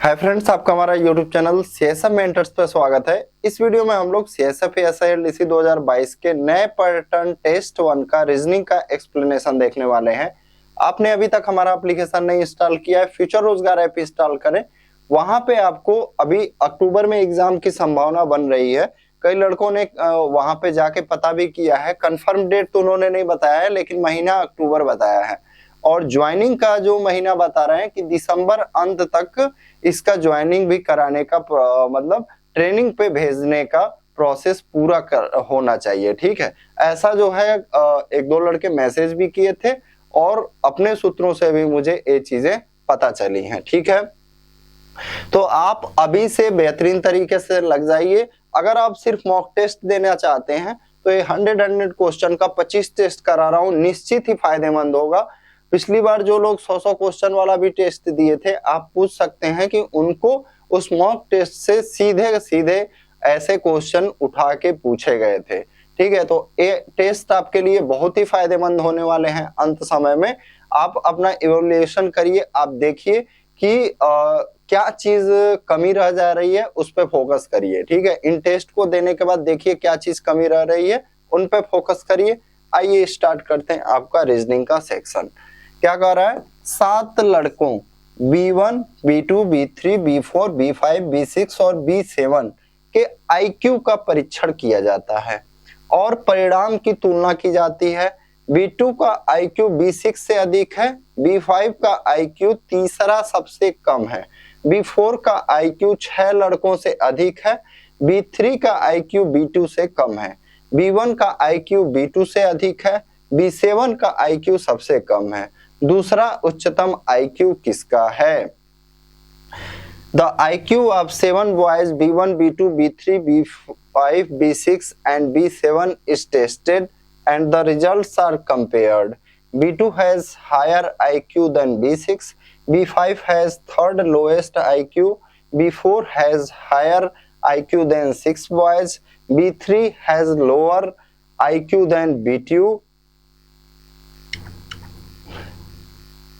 Hi friends, आपका हमारा YouTube channel CSF mentors पे स्वागत है। इस वीडियो में हम लोग सीएसएफ एसआईएलडीसी 2022 के नए पैटर्न टेस्ट 1 का रीजनिंग का एक्सप्लेनेशन देखने वाले हैं। आपने अभी तक हमारा एप्लीकेशन नहीं इंस्टॉल किया है, फ्यूचर रोजगार ऐप इंस्टॉल करें। वहां पे आपको अभी अक्टूबर में एग्जाम की संभावना बन रही है। कई लड़कों ने वहां पे जाके पता भी किया है, कंफर्म डेट तो उन्होंने नहीं बताया है, लेकिन महीना अक्टूबर बताया है। और ज्वाइनिंग का जो महीना बता रहे हैं कि दिसंबर अंत तक इसका ज्वाइनिंग भी कराने का मतलब ट्रेनिंग पे भेजने का प्रोसेस पूरा होना चाहिए। ठीक है, ऐसा जो है एक दो लड़के मैसेज भी किए थे और अपने सूत्रों से भी मुझे ये चीजें पता चली हैं। ठीक है, तो आप अभी से बेहतरीन तरीके से लग जाइए। अगर आप सिर्फ मॉक टेस्ट देना चाहते हैं तो ये 100 क्वेश्चन का 25 टेस्ट करा रहा हूँ, निश्चित ही फायदेमंद होगा। पिछली बार जो लोग 100 क्वेश्चन वाला भी टेस्ट दिए थे, आप पूछ सकते हैं कि उनको उस मॉक टेस्ट से सीधे सीधे ऐसे क्वेश्चन उठा के पूछे गए थे। ठीक है, तो ये टेस्ट आपके लिए बहुत ही फायदेमंद होने वाले हैं। अंत समय में आप अपना इवैल्यूएशन करिए, आप देखिए कि क्या चीज कमी रह जा रही है, उस पर फोकस करिए। ठीक है, इन टेस्ट को देने के बाद देखिए क्या चीज कमी रह रही है, उन पे फोकस करिए। आइए स्टार्ट करते हैं आपका रीजनिंग का सेक्शन। क्या कह रहा है? 7 लड़कों B1, B2, B3, B4, B5, B6 और B7 के IQ का परीक्षण किया जाता है और परिणाम की तुलना की जाती है। B2 का IQ B6 से अधिक है, B5 का IQ तीसरा सबसे कम है, B4 का IQ 6 लड़कों से अधिक है, B3 का IQ B2 से कम है, B1 का IQ B2 से अधिक है, B7 का IQ सबसे कम है। दूसरा उच्चतम IQ किसका है? The IQ of 7 boys B1, B2, B3, B5, B6 and B7 is tested and the results are compared. B2 has higher IQ than B6, B5 has third lowest IQ, B4 has higher IQ than 6 boys, B3 has lower IQ than B2,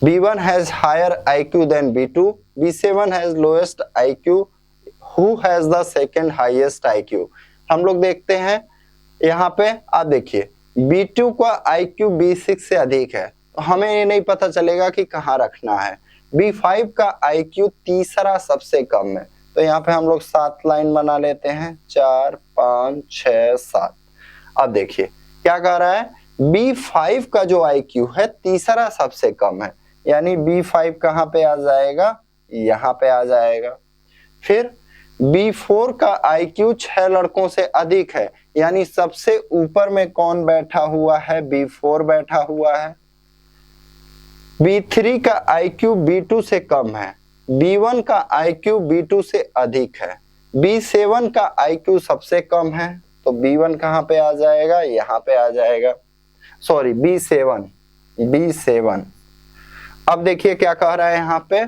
B1 has higher IQ than B2, B7 has lowest IQ, who has the second highest IQ? हम लोग देखते हैं यहाँ पे, आप देखिए B2 का IQ B6 से अधिक है, तो हमें ये नहीं पता चलेगा कि कहाँ रखना है। B5 का IQ तीसरा सबसे कम है, तो यहाँ पे हम लोग 7 लाइन बना लेते हैं, 4, 5, 6, 7। अब देखिए क्या कह रहा है? B5 का जो IQ है तीसरा सबसे कम है, यानी B5 कहाँ पे आ जाएगा? यहाँ पे आ जाएगा। फिर B4 का IQ 6 लड़कों से अधिक है, यानी सबसे ऊपर में कौन बैठा हुआ है? B4 बैठा हुआ है। B3 का IQ B2 से कम है, B1 का IQ B2 से अधिक है, B7 का IQ सबसे कम है, तो B1 कहाँ पे आ जाएगा? यहाँ पे आ जाएगा। Sorry, B7। अब देखिए क्या कह रहा है यहाँ पे?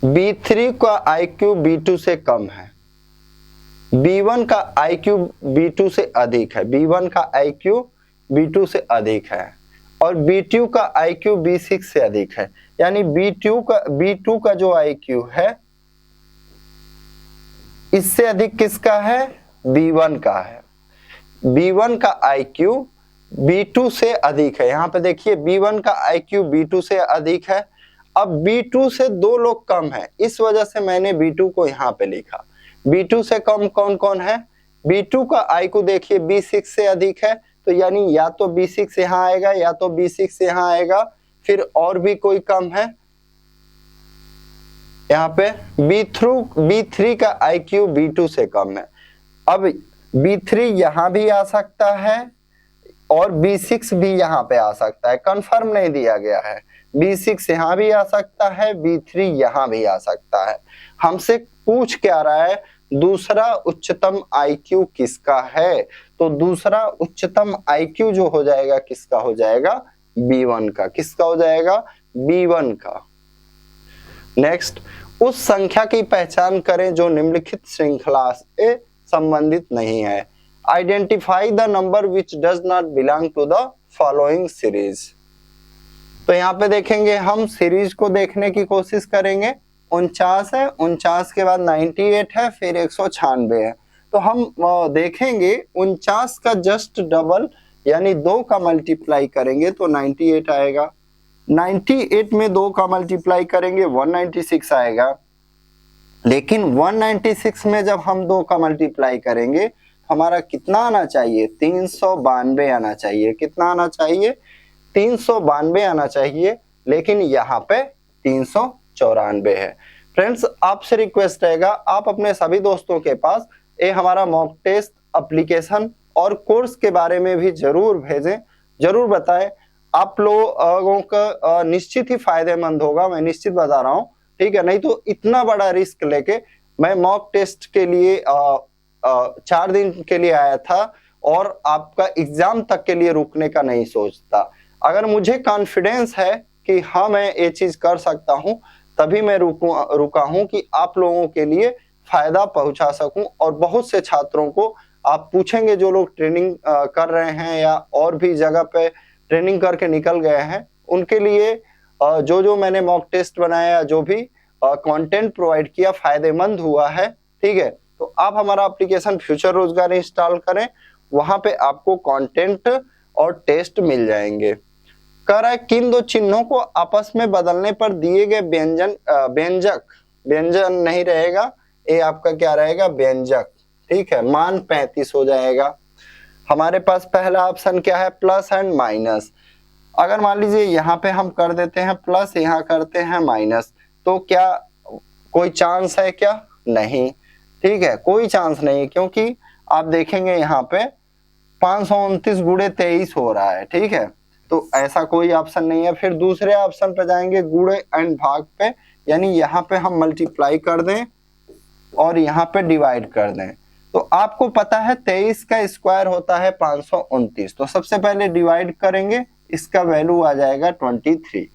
B3 का IQ B2 से कम है, B1 का IQ B2 से अधिक है, B1 का IQ B2 से अधिक है और B2 का IQ B6 से अधिक है, यानी B2 का जो IQ है इससे अधिक किसका है? B1 का है। B1 का IQ B2 से अधिक है, यहाँ पे देखिए B1 का IQ B2 से अधिक है। अब B2 से 2 लोग कम है, इस वजह से मैंने B2 को यहाँ पे लिखा। B2 से कम कौन कौन है? B2 का IQ देखिए B6 से अधिक है, तो यानी या तो B6 यहाँ आएगा या तो B6 यहाँ आएगा। फिर और भी कोई कम है, यहाँ पे B3 का IQ B2 से कम है। अब B3 यहाँ भी आ सकता है और B6 भी यहाँ पे आ सकता है, कंफर्म नहीं दिया गया है। B6 यहाँ भी आ सकता है, B3 यहाँ भी आ सकता है। हमसे पूछ क्या रहा है? दूसरा उच्चतम IQ किसका है? तो दूसरा उच्चतम IQ जो हो जाएगा किसका हो जाएगा? B1 का। किसका हो जाएगा? B1 का। नेक्स्ट, उस संख्या की पहचान करें जो निम्नलिखित श्रृंखला से संबंधित नहीं है। Identify the number which does not belong to the following series. तो यहाँ पे देखेंगे हम सीरीज को देखने की कोशिश करेंगे। 49 है, 49 के बाद 98 है, फिर 196 है। तो हम देखेंगे 49 का जस्ट डबल यानी 2 का मल्टीप्लाई करेंगे तो 98 आएगा। 98 में 2 का मल्टीप्लाई करेंगे 196 आएगा। लेकिन 196 में जब हम 2 का मल्टीप्लाई करेंगे हमारा कितना आना चाहिए? 392 आना चाहिए। कितना आना चाहिए? 392 आना चाहिए, लेकिन यहाँ पे 394 है। फ्रेंड्स, आपसे रिक्वेस्ट रहेगा आप अपने सभी दोस्तों के पास ये हमारा मॉक टेस्ट एप्लीकेशन और कोर्स के बारे में भी जरूर भेजें, जरूर बताएं। आप लोगों का निश्चित ही फायदेमंद होगा, मैं निश्चित बता रहा हूँ, ठीक है। नहीं तो इतना बड़ा रिस्क लेके मैं मॉक टेस्ट के लिए 4 दिन के लिए आया था और आपका एग्जाम तक के लिए रुकने का नहीं सोचता। अगर मुझे कॉन्फिडेंस है कि हाँ मैं ये चीज कर सकता हूँ, तभी मैं रुका हूँ कि आप लोगों के लिए फायदा पहुंचा सकूं। और बहुत से छात्रों को आप पूछेंगे जो लोग ट्रेनिंग कर रहे हैं या और भी जगह पे ट्रेनिंग करके निकल गए हैं, उनके लिए जो मैंने मॉक टेस्ट बनाया, जो भी कंटेंट प्रोवाइड किया, फायदेमंद हुआ है, ठीक है। तो आप हमारा एप्लीकेशन फ्यूचर रोजगार इंस्टॉल करें, वहां पे आपको कंटेंट और टेस्ट मिल जाएंगे। कह रहा है किन 2 चिन्हों को आपस में बदलने पर दिए गए व्यंजन नहीं रहेगा, ये आपका क्या रहेगा? व्यंजक, ठीक है। मान 35 हो जाएगा। हमारे पास पहला ऑप्शन क्या है? Plus and minus. अगर मान लीजिए यहाँ पे हम कर देते हैं प्लस, यहाँ करते हैं माइनस, तो क्या कोई चांस है क्या? नहीं, ठीक है, कोई चांस नहीं, क्योंकि आप देखेंगे यहाँ पे 529 गुणे 23 हो रहा है, ठीक है। तो ऐसा कोई ऑप्शन नहीं है। फिर दूसरे ऑप्शन पे जाएंगे गुणे एंड भाग पे, यानी यहाँ पे हम मल्टीप्लाई कर दें और यहाँ पे डिवाइड कर दें। तो आपको पता है 23 का स्क्वायर होता है 529। तो सबसे पहले डिवाइड करेंगे, इसका वैल्यू आ जाएगा 23।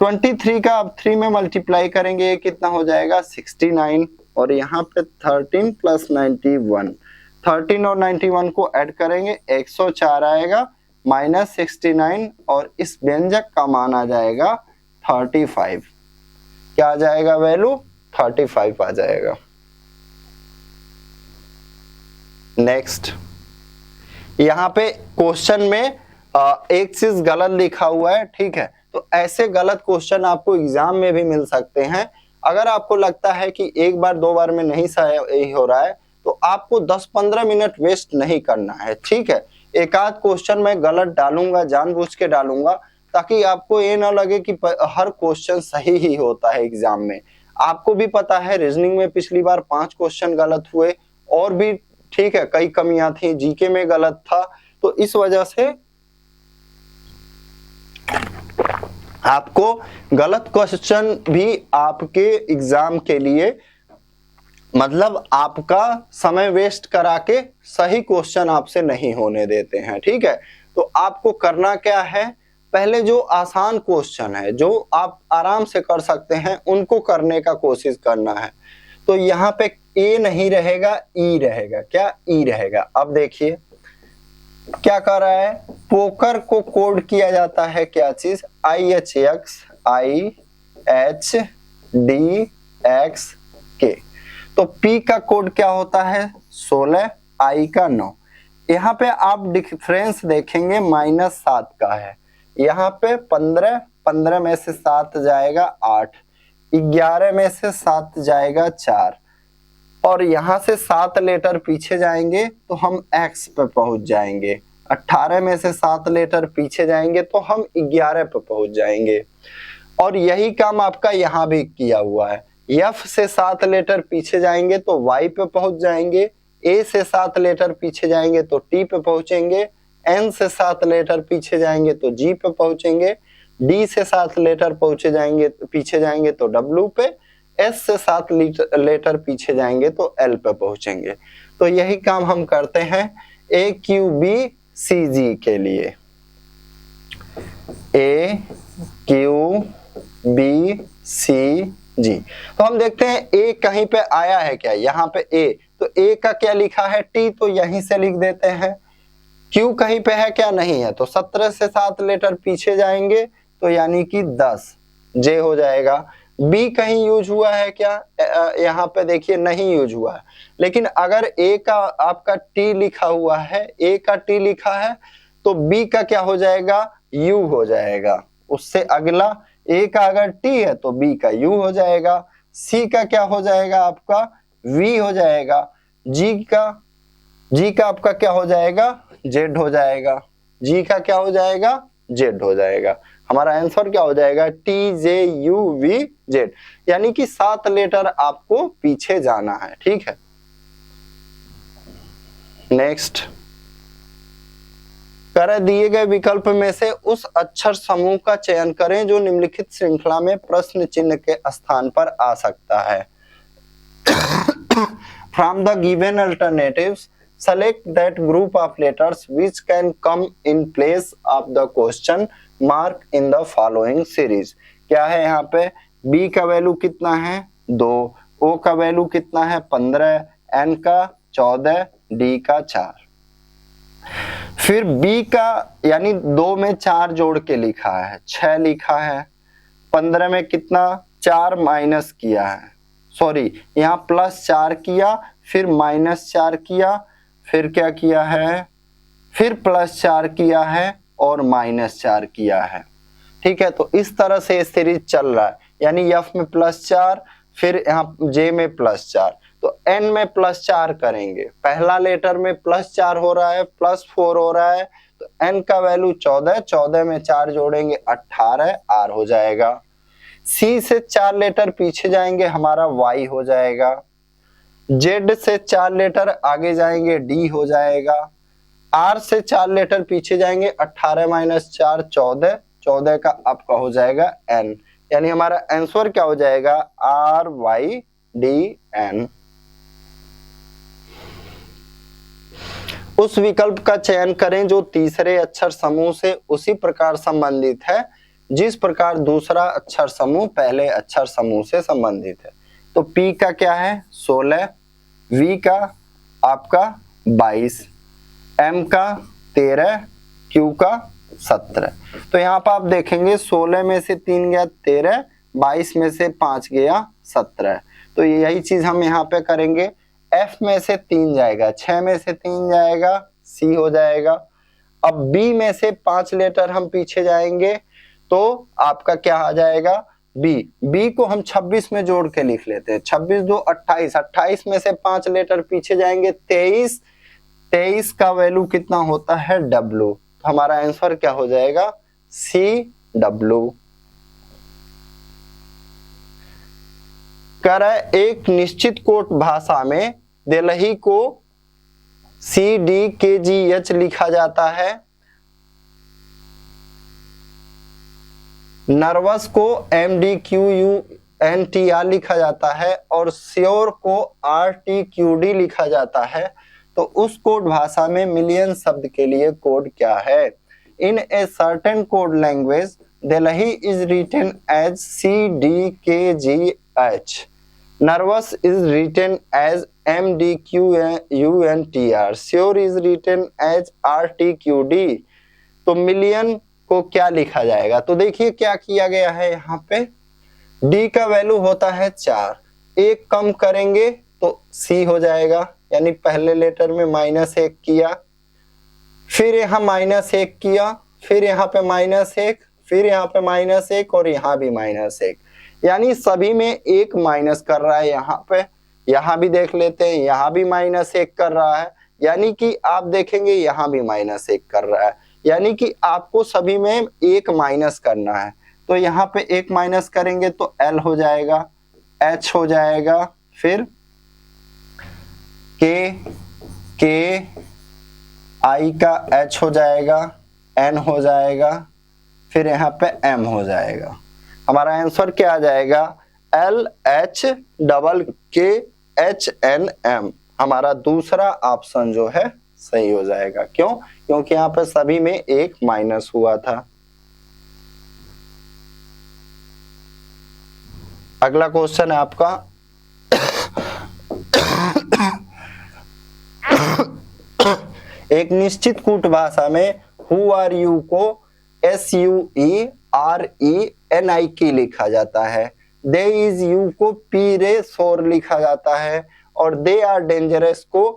23 का अब 3 में मल्टीप्लाई करेंगे, ये कितना हो जाएगा? 69। और यहाँ पे 13 प्लस 91, 13 और 91 को ऐड करेंगे 104 आएगा, माइनस 69, और इस व्यंजक का मान आ जाएगा 35। क्या आ जाएगा? वैल्यू 35 आ जाएगा। नेक्स्ट, यहाँ पे क्वेश्चन में एक चीज गलत लिखा हुआ है, ठीक है। तो ऐसे गलत क्वेश्चन आपको एग्जाम में भी मिल सकते हैं। अगर आपको लगता है कि एक बार 2 बार में नहीं सही हो रहा है, तो आपको 10-15 मिनट वेस्ट नहीं करना है, ठीक है। एक आध क्वेश्चन मैं गलत डालूंगा, जानबूझ के डालूंगा, ताकि आपको ये ना लगे कि हर क्वेश्चन सही ही होता है एग्जाम में। आपको भी पता है रीजनिंग में पिछली बार 5 क्वेश्चन गलत हुए, और भी, ठीक है, कई कमियां थी, जीके में गलत था। तो इस वजह से आपको गलत क्वेश्चन भी आपके एग्जाम के लिए, मतलब आपका समय वेस्ट करा के सही क्वेश्चन आपसे नहीं होने देते हैं, ठीक है। तो आपको करना क्या है? पहले जो आसान क्वेश्चन है, जो आप आराम से कर सकते हैं, उनको करने का कोशिश करना है। तो यहाँ पे ए नहीं रहेगा, ई रहेगा। क्या? ई रहेगा। अब देखिए क्या कर रहा है, पोकर को कोड किया जाता है क्या चीज? IHX IHDXK। तो P का कोड क्या होता है? 16, I का 9। यहाँ पे आप डिफरेंस देखेंगे -7 का है। यहाँ पे 15 में से 7 जाएगा 8, 11 में से 7 जाएगा 4, और यहाँ से 7 लेटर पीछे जाएंगे तो हम X पे पहुंच जाएंगे। 18 में से 7 लेटर पीछे जाएंगे तो हम 11 पे पहुंच जाएंगे। और यही काम आपका यहाँ भी किया हुआ है। F से 7 लेटर पीछे जाएंगे तो Y पे पहुंच जाएंगे, A से 7 लेटर पीछे जाएंगे तो T पे पहुंचेंगे, N से 7 लेटर पीछे जाएंगे तो G पे पहुंचेंगे, D से 7 लेटर पीछे जाएंगे तो W पे, S से 7 लेटर पीछे जाएंगे तो L पे पहुंचेंगे। तो यही काम हम करते हैं AQBCG के लिए। AQBCG। तो हम देखते हैं A कहीं पे आया है क्या? यहाँ पे A, तो A का क्या लिखा है? T, तो यहीं से लिख देते हैं। Q कहीं पे है क्या? नहीं है। तो 17 से 7 लेटर पीछे जाएंगे तो यानी कि 10 जे हो जाएगा। बी कहीं यूज हुआ है क्या? यहाँ पे देखिए नहीं यूज हुआ है, लेकिन अगर ए का आपका टी लिखा हुआ है, ए का टी लिखा है तो बी का क्या हो जाएगा? यू हो जाएगा। उससे अगला ए का अगर टी है तो बी का यू हो जाएगा। सी का क्या हो जाएगा? आपका वी हो जाएगा। जी का आपका क्या हो जाएगा? जेड हो जाएगा। जी का क्या हो जाएगा? जेड हो जाएगा। हमारा आंसर क्या हो जाएगा? T J you V Z, यानी कि 7 लेटर आपको पीछे जाना है। ठीक है, नेक्स्ट, कर दिए गए विकल्प में से उस अक्षर समूह का चयन करें जो निम्नलिखित श्रृंखला में प्रश्न चिन्ह के स्थान पर आ सकता है। From the given alternatives, select that group of letters which can come in place of the question mark in the following series. क्या है यहाँ पे? B का वैल्यू कितना है? 2, O का वैल्यू कितना है? 15, N का 14, D का 4। फिर B का यानी 2 में 4 जोड़ के लिखा है, 6 लिखा है। 15 में कितना? 4 माइनस किया है, सॉरी यहाँ +4 किया, फिर -4 किया, फिर क्या किया है? फिर +4 किया है और -4 किया है। ठीक है, तो इस तरह से सीरीज चल रहा है, यानी F में +4, फिर यहाँ J में +4, तो N में +4 करेंगे। पहला लेटर में +4 हो रहा है, +4 हो रहा है, तो N का वैल्यू 14, 14 में 4 जोड़ेंगे 18, R हो जाएगा। C से 4 लेटर पीछे जाएंगे, हमारा Y हो जाएगा। Z से 4 लेटर आगे जाएंगे, D हो जाएगा। R से 4 लेटर पीछे जाएंगे, 18 - 4 14, 14 का आपका हो जाएगा N, यानी हमारा आंसर क्या हो जाएगा? RYDN। उस विकल्प का चयन करें जो तीसरे अक्षर समूह से उसी प्रकार संबंधित है जिस प्रकार दूसरा अक्षर समूह पहले अक्षर समूह से संबंधित है। तो P का क्या है? 16, V का आपका 22, M का 13, Q का 17। तो यहाँ पर आप देखेंगे 16 में से 3 गया 13, 22 में से 5 गया 17। तो यही चीज हम यहाँ पे करेंगे। F में से 3 जाएगा, 6 में से 3 जाएगा, C हो जाएगा। अब B में से 5 लेटर हम पीछे जाएंगे तो आपका क्या आ जाएगा? B को हम 26 में जोड़ के लिख लेते हैं। 26 2 28, 28 में से 5 लेटर पीछे जाएंगे 23, 23 का वैल्यू कितना होता है? W। तो हमारा आंसर क्या हो जाएगा? CW। कह रहा है एक निश्चित कोट भाषा में देलही को CDKGH लिखा जाता है, नर्वस को MDQUNTR लिखा जाता है और श्योर को RTQD लिखा जाता है। तो उस कोड भाषा में मिलियन शब्द के लिए कोड क्या है? In a certain code language Delhi is written as CDKGH, nervous is written as MDQUNTR, sure is written as RTQD। तो मिलियन को क्या लिखा जाएगा? तो देखिए क्या किया गया है यहाँ पे, D का वैल्यू होता है 4, एक कम करेंगे तो C हो जाएगा, यानी पहले लेटर में -1 किया, फिर यहाँ -1 किया, फिर यहाँ पे -1, फिर यहाँ पे -1 और यहाँ भी -1, यानी सभी में एक माइनस कर रहा है। यहाँ पे यहाँ भी देख लेते हैं, यहाँ भी -1 कर रहा है, यानी कि आप देखेंगे यहाँ भी -1 कर रहा है, यानी कि आपको सभी में एक माइनस करना है। तो यहाँ पे एक माइनस करेंगे तो L हो जाएगा, H हो जाएगा, फिर K I का H हो जाएगा, N हो जाएगा, फिर यहाँ पे M हो जाएगा। हमारा आंसर क्या आ जाएगा? LHKKHNM। हमारा दूसरा ऑप्शन जो है सही हो जाएगा। क्यों? क्योंकि यहाँ पे सभी में एक माइनस हुआ था। अगला क्वेश्चन है आपका एक निश्चित कूट भाषा में हु आर यू को SUE RENI की लिखा जाता है। दे इज यू को पी रे शोर लिखा जाता है और दे आर डेंजरस को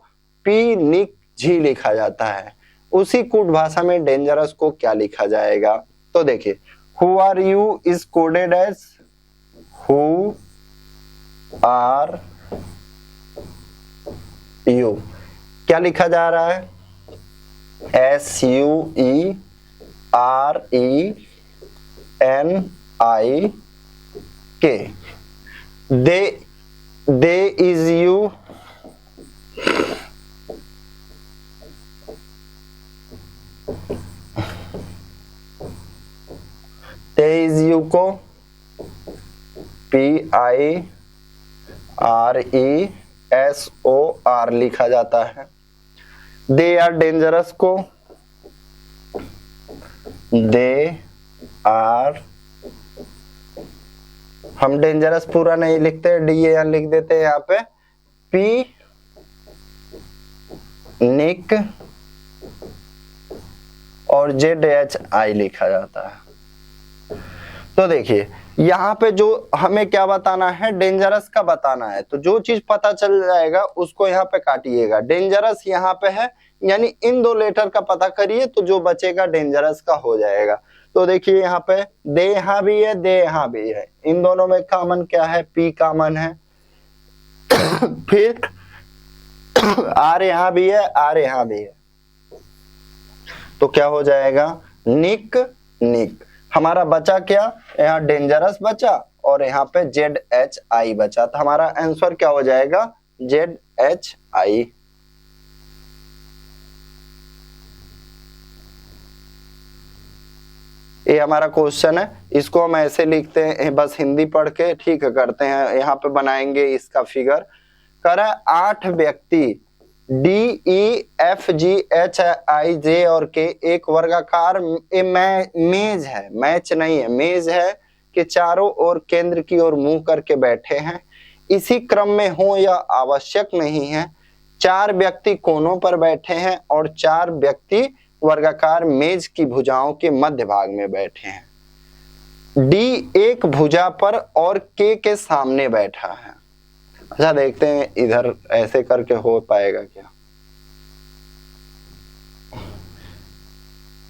पी निक जी लिखा जाता है। उसी कूट भाषा में डेंजरस को क्या लिखा जाएगा? तो देखिए, who are you is coded as who are you. क्या लिखा जा रहा है? SUERENIK। दे इज यू को PIRESOR लिखा जाता है। दे आर डेंजरस को हम डेंजरस पूरा नहीं लिखते, DAN लिख देते हैं यहाँ पे। पी निक और ZHI लिखा जाता है। तो देखिए यहाँ पे जो हमें क्या बताना है, डेंजरस का बताना है। तो जो चीज पता चल जाएगा उसको यहाँ पे काटिएगा। डेंजरस यहाँ पे है, यानी इन दो लेटर का पता करिए तो जो बचेगा डेंजरस का हो जाएगा। तो देखिए यहाँ पे दे यहाँ भी है, दे यहाँ भी है। इन दोनों में कॉमन क्या है? पी कॉमन है। फिर आर यहाँ भी है, आर यहाँ भी है, तो क्या हो जाएगा? निक निक। हमारा बचा क्या? यहाँ डेंजरस बचा और यहाँ पे ZHI बचा। तो हमारा आंसर क्या हो जाएगा? ZHI। ये हमारा क्वेश्चन है, इसको हम ऐसे लिखते हैं, बस हिंदी पढ़ के ठीक करते हैं। यहाँ पे बनाएंगे इसका फिगर। कर 8 व्यक्ति DEFGHIJ और K एक वर्गाकार मेज है, मैच नहीं है, मेज है कि चारों ओर केंद्र की ओर मुंह करके बैठे हैं। इसी क्रम में हो यह आवश्यक नहीं है। 4 व्यक्ति कोनों पर बैठे हैं और 4 व्यक्ति वर्गाकार मेज की भुजाओं के मध्य भाग में बैठे हैं। D एक भुजा पर और K के सामने बैठा है। अच्छा देखते हैं इधर ऐसे करके हो पाएगा क्या?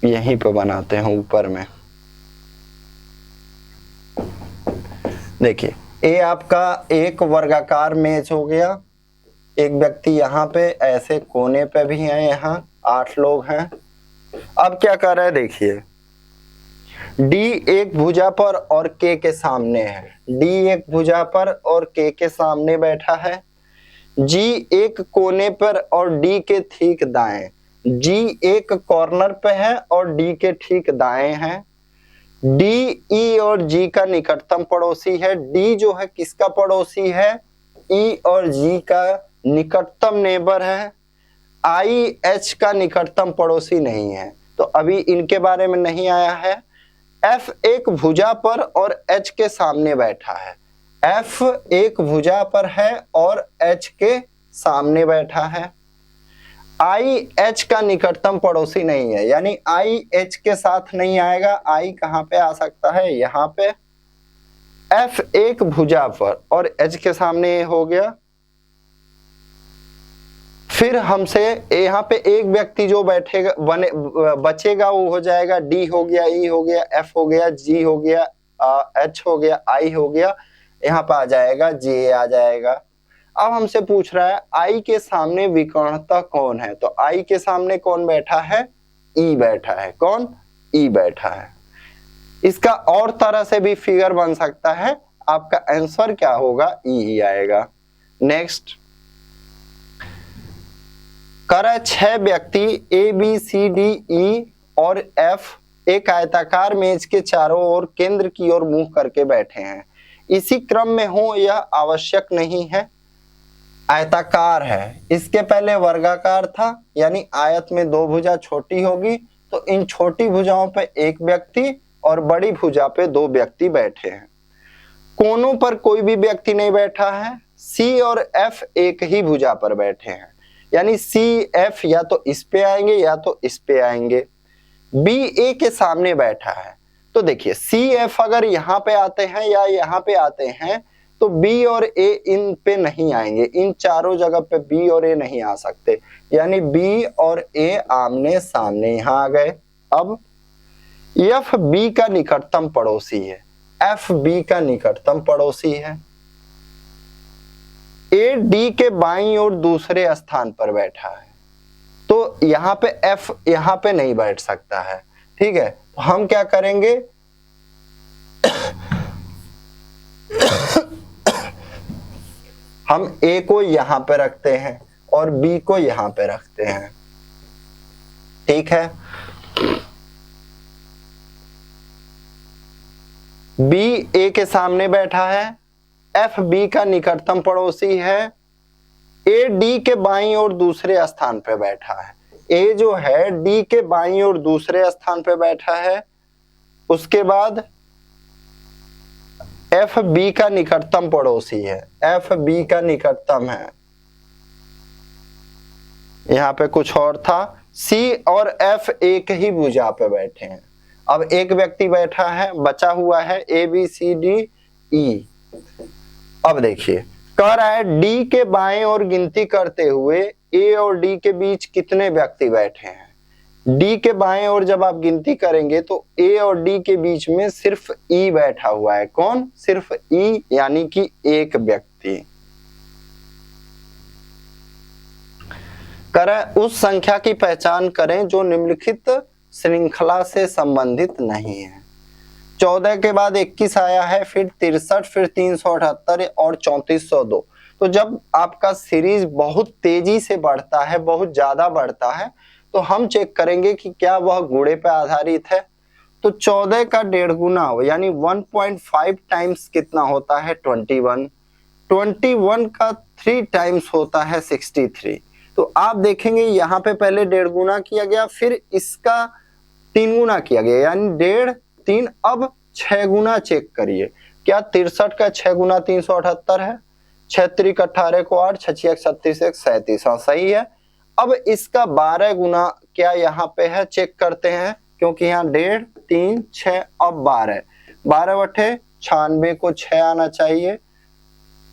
यहीं पे बनाते हैं ऊपर में। देखिए ये आपका एक वर्गाकार मेज हो गया। एक व्यक्ति यहाँ पे ऐसे कोने पे भी है, यहाँ 8 लोग हैं। अब क्या कर रहे हैं देखिए, D एक भुजा पर और K के सामने है। D एक भुजा पर और K के सामने बैठा है। G एक कोने पर और D के ठीक दाएं। G एक कॉर्नर पे है और D के ठीक दाएं है। D E और G का निकटतम पड़ोसी है। D जो है किसका पड़ोसी है? E और G का निकटतम नेबर है। I H का निकटतम पड़ोसी नहीं है, तो अभी इनके बारे में नहीं आया है। F एक भुजा पर और H के सामने बैठा है। F एक भुजा पर है और H के सामने बैठा है। I H का निकटतम पड़ोसी नहीं है, यानी I H के साथ नहीं आएगा। I कहाँ पे आ सकता है? यहाँ पे। F एक भुजा पर और H के सामने हो गया। फिर हमसे यहाँ पे एक व्यक्ति जो बैठेगा बचेगा वो हो जाएगा D हो गया, E हो गया, F हो गया, G हो गया, H हो गया, I हो गया, यहाँ पे आ जाएगा J आ जाएगा। अब हमसे पूछ रहा है I के सामने विकर्णता कौन है? तो I के सामने कौन बैठा है? E बैठा है। कौन? E बैठा है। इसका और तरह से भी फिगर बन सकता है। आपका आंसर क्या होगा? E ही आएगा। नेक्स्ट कर 6 व्यक्ति ABCDE और F एक आयताकार मेज के चारों ओर केंद्र की ओर मुंह करके बैठे हैं। इसी क्रम में हो यह आवश्यक नहीं है। आयताकार है, इसके पहले वर्गाकार था, यानी आयत में 2 भुजा छोटी होगी, तो इन छोटी भुजाओं पे एक व्यक्ति और बड़ी भुजा पे 2 व्यक्ति बैठे हैं। कोनों पर कोई भी व्यक्ति नहीं बैठा है। C और F एक ही भुजा पर बैठे हैं, यानी C F या तो इस पे आएंगे या तो इस पे आएंगे। B A के सामने बैठा है, तो देखिए सी एफ अगर यहाँ पे आते हैं या यहाँ पे आते हैं तो बी और ए इन पे नहीं आएंगे, इन चारों जगह पे बी और ए नहीं आ सकते, यानी बी और ए आमने सामने यहां आ गए। अब एफ बी का निकटतम पड़ोसी है, एफ बी का निकटतम पड़ोसी है, ए डी के बाईं ओर दूसरे स्थान पर बैठा है, तो यहाँ पे एफ यहाँ पे नहीं बैठ सकता है, ठीक है। तो हम क्या करेंगे, हम ए को यहां पे रखते हैं और बी को यहां पे रखते हैं, ठीक है। बी ए के सामने बैठा है, एफ बी का निकटतम पड़ोसी है, ए डी के बाईं ओर दूसरे स्थान पे बैठा है, ए जो है डी के बाईं ओर दूसरे स्थान पे बैठा है। उसके बाद एफ बी का निकटतम पड़ोसी है, एफ बी का निकटतम है, यहां पे कुछ और था, सी और एफ एक ही भुजा पे बैठे हैं। अब एक व्यक्ति बैठा है, बचा हुआ है A B C D E. अब देखिए कह रहा है डी के बाएं ओर गिनती करते हुए ए और डी के बीच कितने व्यक्ति बैठे हैं। डी के बाएं ओर जब आप गिनती करेंगे तो ए और डी के बीच में सिर्फ ई बैठा हुआ है, कौन, सिर्फ ई, यानी कि एक व्यक्ति। करें उस संख्या की पहचान करें जो निम्नलिखित श्रृंखला से संबंधित नहीं है। 14 के बाद 21 आया है, फिर 63, फिर 378 और 3402। तो जब आपका सीरीज बहुत तेजी से बढ़ता है, बहुत ज्यादा बढ़ता है, तो हम चेक करेंगे कि क्या वह गुणे पे आधारित है। तो 14 का 1.5 गुना हो, यानी 1.5 टाइम्स कितना होता है 21, 21 का 3 टाइम्स होता है 63। तो आप देखेंगे यहाँ पे पहले 1.5 गुना किया गया, फिर इसका 3 गुना किया गया, यानी 1.5 3। अब 6 गुना चेक करिए, क्या 63 का 6 गुना 378 है, 6 3 18 को 8, 6 6 36 37, हाँ सही है। अब इसका 12 गुना क्या यहाँ पे है, चेक करते हैं, क्योंकि यहाँ 1.5 3 6, अब 12, 12 बटे 96 को 6 आना चाहिए,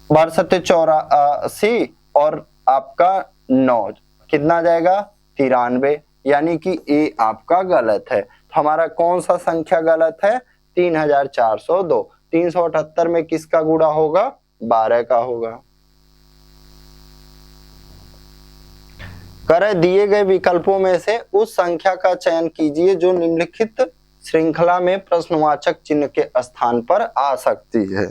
12 7 84 और आपका 9 कितना आ जाएगा 93, यानी कि ए आपका गलत है। तो हमारा कौन सा संख्या गलत है, 3402। 378 में किसका गुणा होगा, 12 का होगा। करे दिए गए विकल्पों में से उस संख्या का चयन कीजिए जो निम्नलिखित श्रृंखला में प्रश्नवाचक चिन्ह के स्थान पर आ सकती है।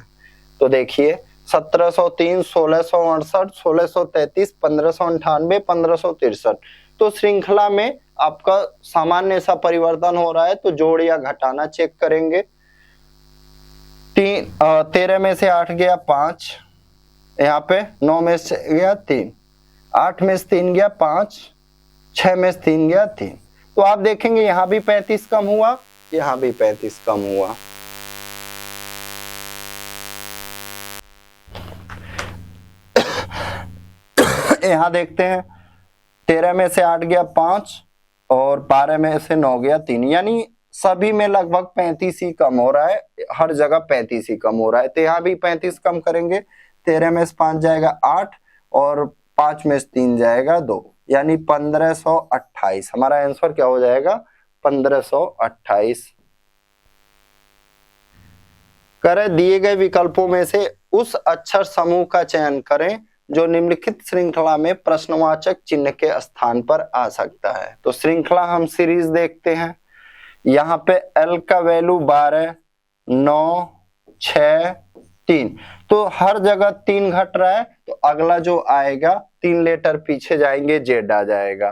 तो देखिए 1703, 1668, 1633, 1598, 1563। तो श्रृंखला में आपका सामान्य सा परिवर्तन हो रहा है, तो जोड़ या घटाना चेक करेंगे। 13 में से 8 गया 5, यहाँ पे 9 में से गया 3, 8 में से 3 गया 5, 6 में से 3 गया 3। तो आप देखेंगे यहाँ भी 35 कम हुआ, यहाँ भी 35 कम हुआ। यहाँ देखते हैं 13 में से 8 गया 5 और 12 में से 9 गया 3, यानी सभी में लगभग 35 ही कम हो रहा है, हर जगह 35 ही कम हो रहा है। तो यहाँ भी 35 कम करेंगे, 13 में से 5 जाएगा 8 और 5 में से 3 जाएगा 2, यानी 1528। हमारा आंसर क्या हो जाएगा, 1528। करें दिए गए विकल्पों में से उस अक्षर समूह का चयन करें जो निम्नलिखित श्रृंखला में प्रश्नवाचक चिन्ह के स्थान पर आ सकता है। तो श्रृंखला हम सीरीज देखते हैं, यहाँ पे L का वैल्यू 12, 9, 6, 3, तो हर जगह 3 घट रहा है, तो अगला जो आएगा 3 लेटर पीछे जाएंगे Z आ जाएगा।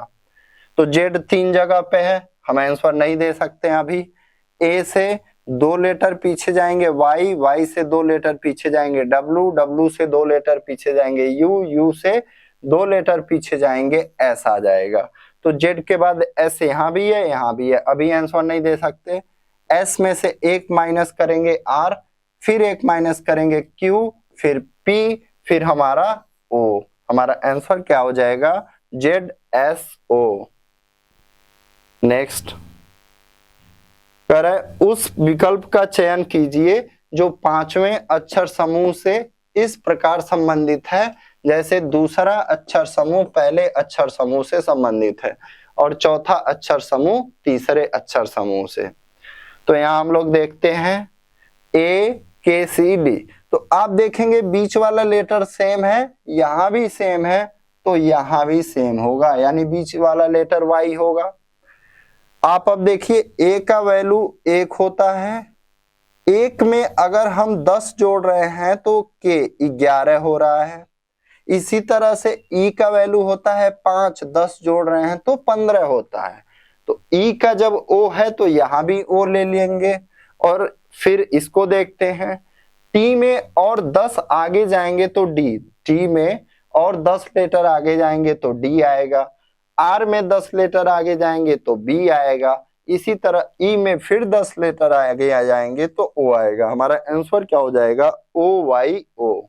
तो Z 3 जगह पे है, हम आंसर नहीं दे सकते हैं अभी। A से 2 लेटर पीछे जाएंगे Y, Y से 2 लेटर पीछे जाएंगे W, W से 2 लेटर पीछे जाएंगे U, U से 2 लेटर पीछे जाएंगे S आ जाएगा। तो Z के बाद S यहाँ भी है, यहाँ भी है, अभी आंसर नहीं दे सकते। S में से 1 माइनस करेंगे R, फिर 1 माइनस करेंगे Q, फिर P, फिर हमारा O। हमारा आंसर क्या हो जाएगा, ZSO। नेक्स्ट करें उस विकल्प का चयन कीजिए जो पांचवें अक्षर समूह से इस प्रकार संबंधित है जैसे दूसरा अक्षर समूह पहले अक्षर समूह से संबंधित है और चौथा अक्षर समूह तीसरे अक्षर समूह से। तो यहाँ हम लोग देखते हैं AKCD, तो आप देखेंगे बीच वाला लेटर सेम है, यहां भी सेम है, तो यहां भी सेम होगा, यानी बीच वाला लेटर Y होगा। आप अब देखिए A का वैल्यू 1 होता है, 1 में अगर हम 10 जोड़ रहे हैं तो K 11 हो रहा है। इसी तरह से E का वैल्यू होता है 5, 10 जोड़ रहे हैं तो 15 होता है। तो E का जब O है तो यहां भी O ले लेंगे। और फिर इसको देखते हैं, T में और 10 आगे जाएंगे तो D, T में और 10 लेटर आगे जाएंगे तो D आएगा, R में 10 लेटर आगे जाएंगे तो B आएगा, इसी तरह E में फिर 10 लेटर आगे आ जाएंगे तो O आएगा। हमारा आंसर क्या हो जाएगा? OYO।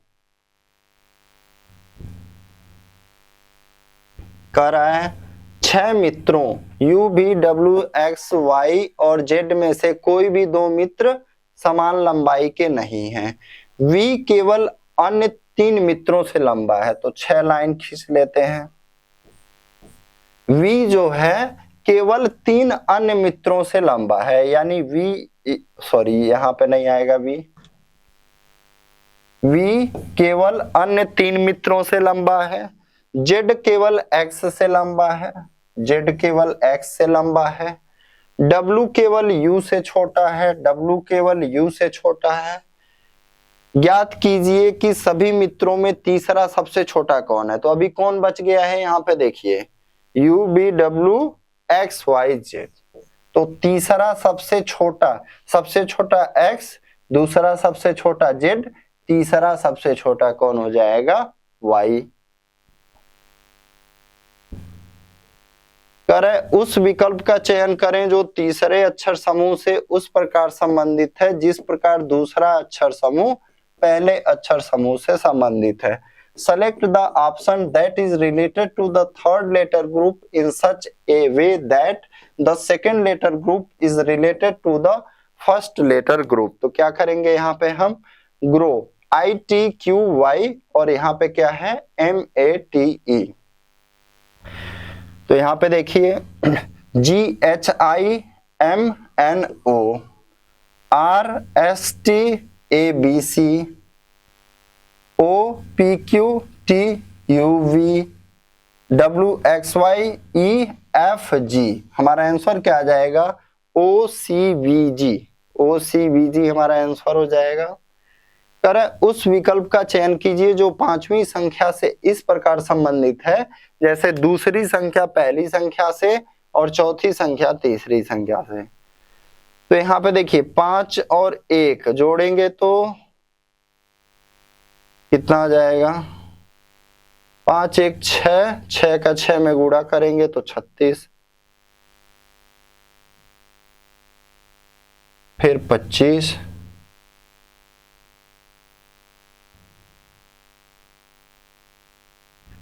कह रहा है 6 मित्रों U, V, W, X, Y और Z में से कोई भी 2 मित्र समान लंबाई के नहीं हैं। V केवल अन्य 3 मित्रों से लंबा है, तो 6 लाइन खींच लेते हैं। V जो है केवल 3 अन्य मित्रों से लंबा है, यानी यहाँ पे नहीं आएगा V केवल अन्य 3 मित्रों से लंबा है। Z केवल X से लंबा है, Z केवल X से लंबा है। W केवल U से छोटा है, W केवल U से छोटा है। ज्ञात कीजिए कि सभी मित्रों में तीसरा सबसे छोटा कौन है। तो अभी कौन बच गया है यहाँ पे देखिए, U, V, W, X, Y, Z। तो तीसरा सबसे छोटा X, दूसरा सबसे छोटा Z, तीसरा सबसे छोटा कौन हो जाएगा? Y। करें उस विकल्प का चयन करें जो तीसरे अक्षर समूह से उस प्रकार संबंधित है जिस प्रकार दूसरा अक्षर समूह पहले अक्षर समूह से संबंधित है। Select the option that is related to the third letter group in such a way that the second letter group is related to the first letter group। तो क्या करेंगे यहाँ पे हम? grow ITQY और यहाँ पे क्या है? MATE। तो यहाँ पे देखिए GHIMNO RSTABC OPQTUV WXYEFG। हमारा आंसर क्या आ जाएगा? OCVG हमारा आंसर हो जाएगा। करें उस विकल्प का चयन कीजिए जो पांचवी संख्या से इस प्रकार संबंधित है जैसे दूसरी संख्या पहली संख्या से और चौथी संख्या तीसरी संख्या से। तो यहाँ पे देखिए 5 और 1 जोड़ेंगे तो कितना आ जाएगा? 5 1 6, 6 का 6 में गुणा करेंगे तो 36, फिर 25,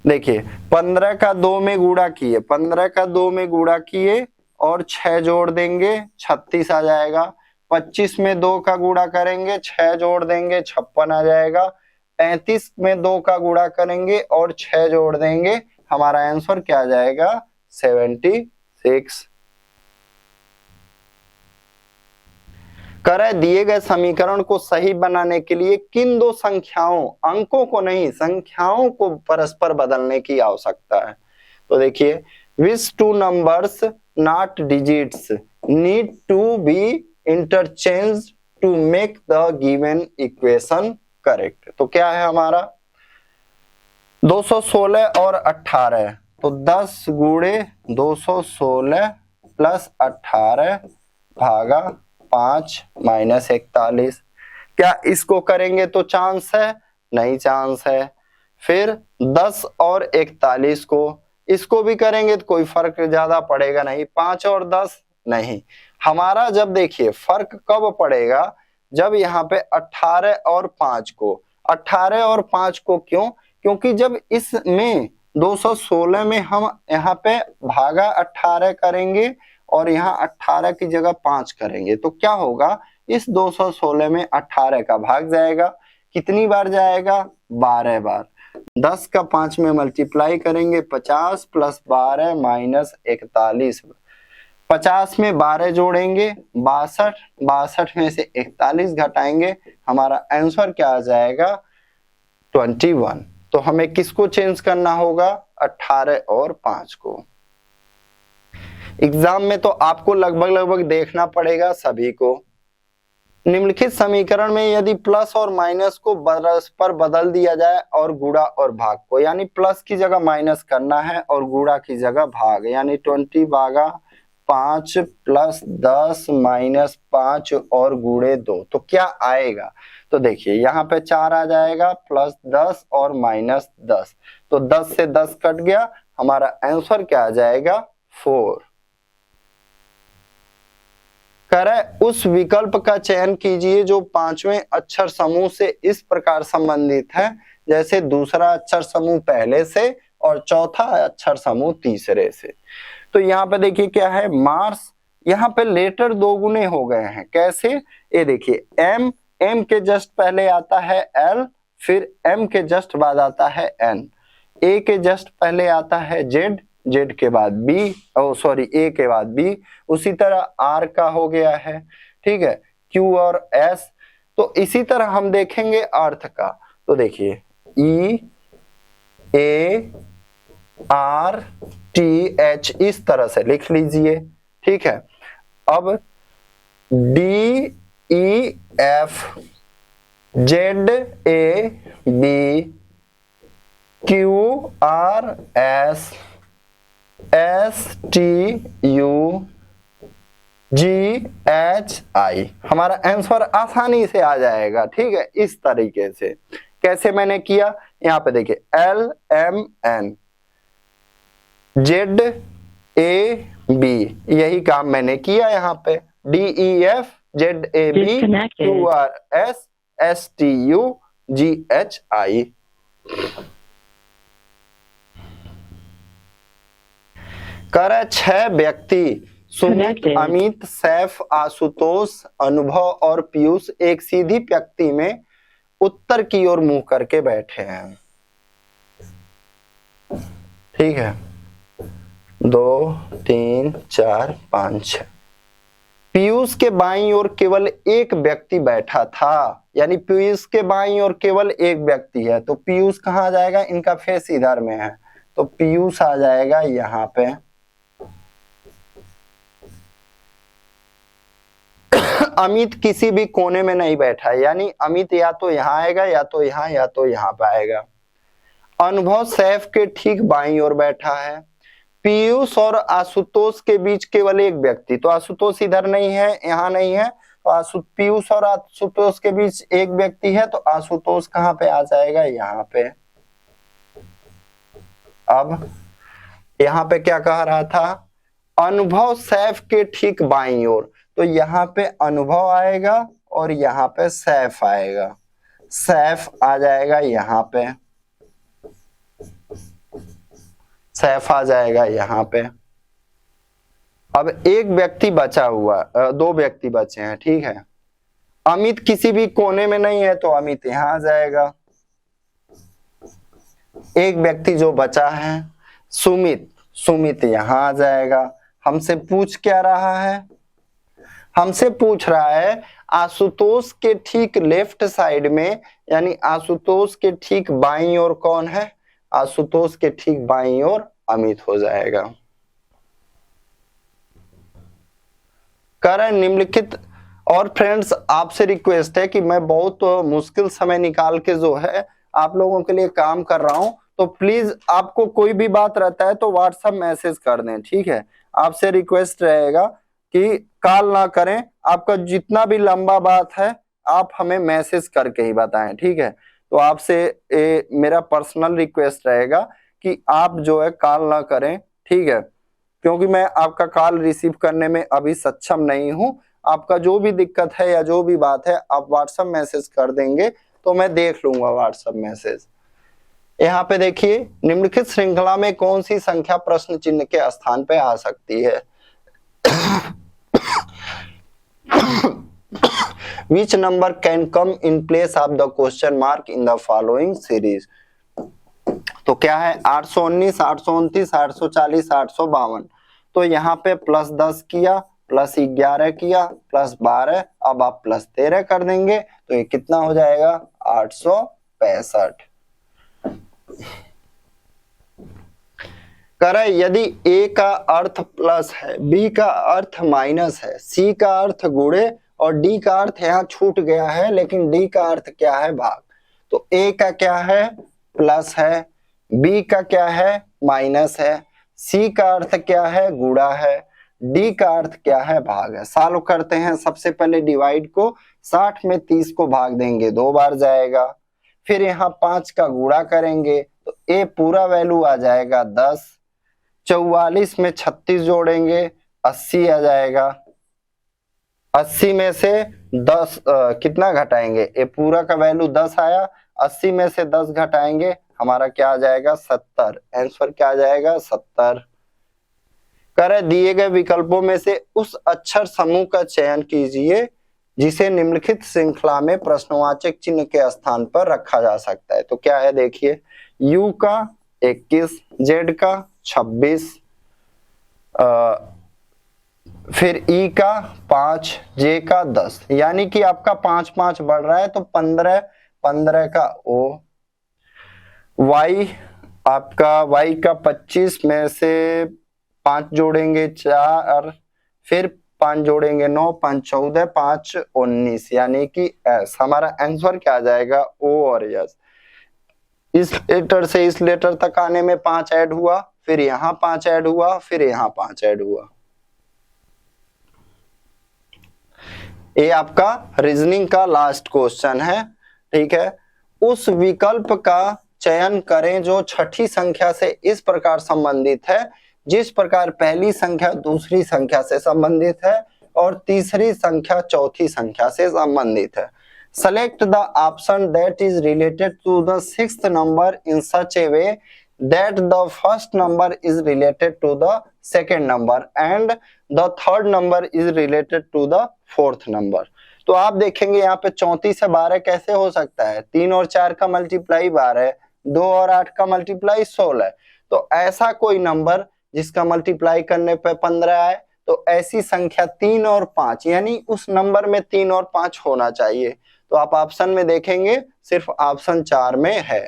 देखिए 15 का 2 में गुणा किए, 15 का 2 में गुणा किए और 6 जोड़ देंगे 36 आ जाएगा। 25 में 2 का गुणा करेंगे 6 जोड़ देंगे 56 आ जाएगा। 35 में 2 का गुणा करेंगे और 6 जोड़ देंगे, हमारा आंसर क्या आ जाएगा? 76। करें दिए गए समीकरण को सही बनाने के लिए किन 2 संख्याओं, अंकों को नहीं संख्याओं को परस्पर बदलने की आवश्यकता है। तो देखिए which 2 numbers not digits need to be interchanged to make the given equation correct। तो क्या है हमारा? 216 और 18, तो 10 गुणे 216 प्लस 18 भागा 5 माइनस 41। क्या इसको करेंगे तो चांस है? नहीं चांस है। फिर 10 और 41 को, इसको भी करेंगे तो कोई फर्क ज्यादा पड़ेगा नहीं। 5 और 10 नहीं। हमारा जब देखिए फर्क कब पड़ेगा? जब यहाँ पे 18 और 5 को, 18 और 5 को क्यों? क्योंकि जब इसमें 216 में हम यहाँ पे भागा 18 करेंगे और यहाँ 18 की जगह 5 करेंगे तो क्या होगा, इस 216 में 18 का भाग जाएगा, कितनी बार जाएगा, 12 बार। 10 का 5 में मल्टीप्लाई करेंगे, 50 प्लस 12 माइनस 41, 50 में 12 जोड़ेंगे 62, 62 में से 41 घटाएंगे, हमारा आंसर क्या आ जाएगा, 21। तो हमें किसको चेंज करना होगा, 18 और 5 को। एग्जाम में तो आपको लगभग देखना पड़ेगा सभी को। निम्नलिखित समीकरण में यदि प्लस और माइनस को परस्पर बदल दिया जाए और गुणा और भाग को, यानी प्लस की जगह माइनस करना है और गुणा की जगह भाग, यानी 20 भागा 5 प्लस 10 माइनस 5 और गुणे 2, तो क्या आएगा, तो देखिए यहाँ पे 4 आ जाएगा प्लस 10 और माइनस 10, तो 10 से 10 कट गया, हमारा आंसर क्या आ जाएगा, 4। करें उस विकल्प का चयन कीजिए जो पांचवें अक्षर समूह से इस प्रकार संबंधित है, जैसे दूसरा अक्षर समूह पहले से और चौथा अक्षर समूह तीसरे से। तो यहाँ पे देखिए क्या है, मार्स, यहाँ पे लेटर दो गुने हो गए हैं, कैसे, ये देखिए एम, एम के जस्ट पहले आता है एल, फिर एम के जस्ट बाद आता है एन, ए के जस्ट पहले आता है जेड, जेड के बाद बी, ए के बाद बी, उसी तरह आर का हो गया है, ठीक है, क्यू और एस। तो इसी तरह हम देखेंगे अर्थ का, तो देखिए E A R T H, इस तरह से लिख लीजिए, ठीक है। अब D E F Z A B Q R S S T U G H I, हमारा आंसर आसानी से आ जाएगा, ठीक है। इस तरीके से कैसे मैंने किया, यहाँ पे देखिए L M N Z A B, यही काम मैंने किया यहाँ पे, D E F Z A B Q R S S T U G H I. कर 6 व्यक्ति सुमित, अमित, सैफ, आशुतोष, अनुभव और पीयूष एक सीधी पंक्ति में उत्तर की ओर मुंह करके बैठे हैं, ठीक है, 2 3 4 5 6। पीयूष के बाईं ओर केवल एक व्यक्ति बैठा था, यानी पीयूष के बाईं ओर केवल एक व्यक्ति है, तो पीयूष कहाँ आ जाएगा, इनका फेस इधर में है, तो पीयूष आ जाएगा यहाँ पे। अमित किसी भी कोने में नहीं बैठा है, यानी अमित या तो यहाँ आएगा या तो यहाँ या तो यहाँ पे आएगा। अनुभव सैफ के ठीक बाईं ओर बैठा है। पीयूष और आशुतोष के बीच केवल एक व्यक्ति, तो आशुतोष इधर नहीं है, यहाँ नहीं है, तो पीयूष और आशुतोष के बीच एक व्यक्ति है, तो आशुतोष कहाँ पे आ जाएगा, यहाँ पे। अब यहाँ पे क्या कह रहा था, अनुभव सैफ के ठीक बाईं ओर, तो यहाँ पे अनुभव आएगा और यहाँ पे सैफ आएगा, सैफ आ जाएगा यहाँ पे, सैफ आ जाएगा यहाँ पे। अब एक व्यक्ति बचा हुआ, 2 व्यक्ति बचे हैं, ठीक है। अमित किसी भी कोने में नहीं है, तो अमित यहाँ आ जाएगा। एक व्यक्ति जो बचा है सुमित, सुमित यहाँ आ जाएगा। हमसे पूछ क्या रहा है, हमसे पूछ रहा है आशुतोष के ठीक लेफ्ट साइड में, यानी आशुतोष के ठीक बाईं ओर कौन है, आशुतोष के ठीक बाईं ओर अमित हो जाएगा। कारण निम्नलिखित, और फ्रेंड्स आपसे रिक्वेस्ट है कि मैं बहुत मुश्किल समय निकाल के जो है आप लोगों के लिए काम कर रहा हूं, तो प्लीज आपको कोई भी बात रहता है तो व्हाट्सएप मैसेज कर दें, ठीक है। आपसे रिक्वेस्ट रहेगा कि कॉल ना करें, आपका जितना भी लंबा बात है आप हमें मैसेज करके ही बताएं, ठीक है। तो आपसे मेरा पर्सनल रिक्वेस्ट रहेगा कि आप जो है कॉल ना करें, ठीक है, क्योंकि मैं आपका कॉल रिसीव करने में अभी सक्षम नहीं हूं। आपका जो भी दिक्कत है या जो भी बात है आप व्हाट्सएप मैसेज कर देंगे तो मैं देख लूंगा व्हाट्सएप मैसेज। यहाँ पे देखिए, निम्नलिखित श्रृंखला में कौन सी संख्या प्रश्न चिन्ह के स्थान पे आ सकती है। Which number can come in place of the question mark in the following series. तो क्या है 819, 829, 840, 852। तो यहाँ पे +10 किया, +11 किया, +12, अब आप +13 कर देंगे तो ये कितना हो जाएगा 865। करे यदि A का अर्थ प्लस है, B का अर्थ माइनस है, C का अर्थ गुणे और D का अर्थ यहाँ छूट गया है, लेकिन D का अर्थ क्या है भाग। तो A का क्या है प्लस है, B का क्या है माइनस है, C का अर्थ क्या है गुणा है, D का अर्थ क्या है भाग है। सॉल्व करते हैं। सबसे पहले डिवाइड को 60 में 30 को भाग देंगे, 2 बार जाएगा। फिर यहाँ 5 का गुणा करेंगे तो A पूरा वैल्यू आ जाएगा 10। 44 में 36 जोड़ेंगे 80 आ जाएगा। 80 में से 10 कितना घटाएंगे, ए पूरा का वैल्यू 10 आया, 80 में से 10 घटाएंगे हमारा क्या आ जाएगा 70। आंसर क्या आ जाएगा 70। करे दिए गए विकल्पों में से उस अक्षर समूह का चयन कीजिए जिसे निम्नलिखित श्रृंखला में प्रश्नवाचक चिन्ह के स्थान पर रखा जा सकता है। तो क्या है देखिए, U का 21, Z का 26, फिर E का 5, J का 10, यानी कि आपका 5 5 बढ़ रहा है तो 15, 15 का O। Y आपका Y का 25 में से 5 जोड़ेंगे 4, फिर 5 जोड़ेंगे 9, 5 14, 5 19, यानी कि S। हमारा आंसर क्या आ जाएगा O और S। इस लेटर से इस लेटर तक आने में 5 ऐड हुआ, फिर यहाँ 5 ऐड हुआ, फिर यहाँ 5 ऐड हुआ। ये आपका रीजनिंग का लास्ट क्वेश्चन है, ठीक है। उस विकल्प का चयन करें जो छठी संख्या से इस प्रकार संबंधित है जिस प्रकार पहली संख्या दूसरी संख्या से संबंधित है और तीसरी संख्या चौथी संख्या से संबंधित है। Select the option that is related to the 6th number in such a way that the first number is related to the second number and the third number is related to the fourth number। तो आप देखेंगे यहाँ पे 34 से 12 कैसे हो सकता है, 3 और 4 का मल्टीप्लाई 12 है, 2 और 8 का मल्टीप्लाई 16 है। तो ऐसा कोई नंबर जिसका मल्टीप्लाई करने पे 15 आए, तो ऐसी संख्या 3 और 5, यानी उस नंबर में 3 और 5 होना चाहिए। तो आप ऑप्शन में देखेंगे सिर्फ ऑप्शन 4 में है।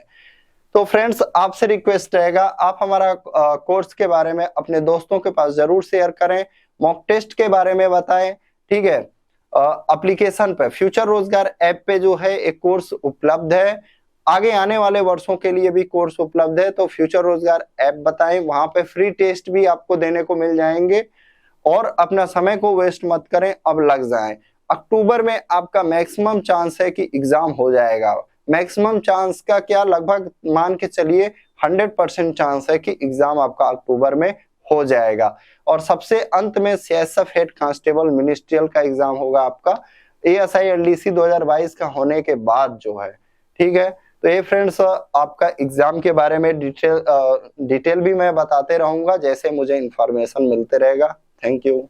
तो फ्रेंड्स आपसे रिक्वेस्ट रहेगा आप हमारा कोर्स के बारे में अपने दोस्तों के पास जरूर शेयर करें, मॉक टेस्ट के बारे में बताएं, ठीक है। एप्लीकेशन पे फ्यूचर रोजगार ऐप पे जो है एक कोर्स उपलब्ध है, आगे आने वाले वर्षों के लिए भी कोर्स उपलब्ध है। तो फ्यूचर रोजगार ऐप बताएं, वहां पे फ्री टेस्ट भी आपको देने को मिल जाएंगे और अपना समय को वेस्ट मत करें, अब लग जाएं। अक्टूबर में आपका मैक्सिमम चांस है कि एग्जाम हो जाएगा। मैक्सिमम चांस का क्या, लगभग मान के चलिए 100% चांस है कि एग्जाम आपका अक्टूबर में हो जाएगा। और सबसे अंत में CSF हेड कांस्टेबल मिनिस्ट्रियल का एग्जाम होगा आपका ASI LDC 2022 का होने के बाद जो है, ठीक है। तो ये फ्रेंड्स आपका एग्जाम के बारे में डिटेल भी मैं बताते रहूंगा जैसे मुझे इंफॉर्मेशन मिलते रहेगा। Thank you.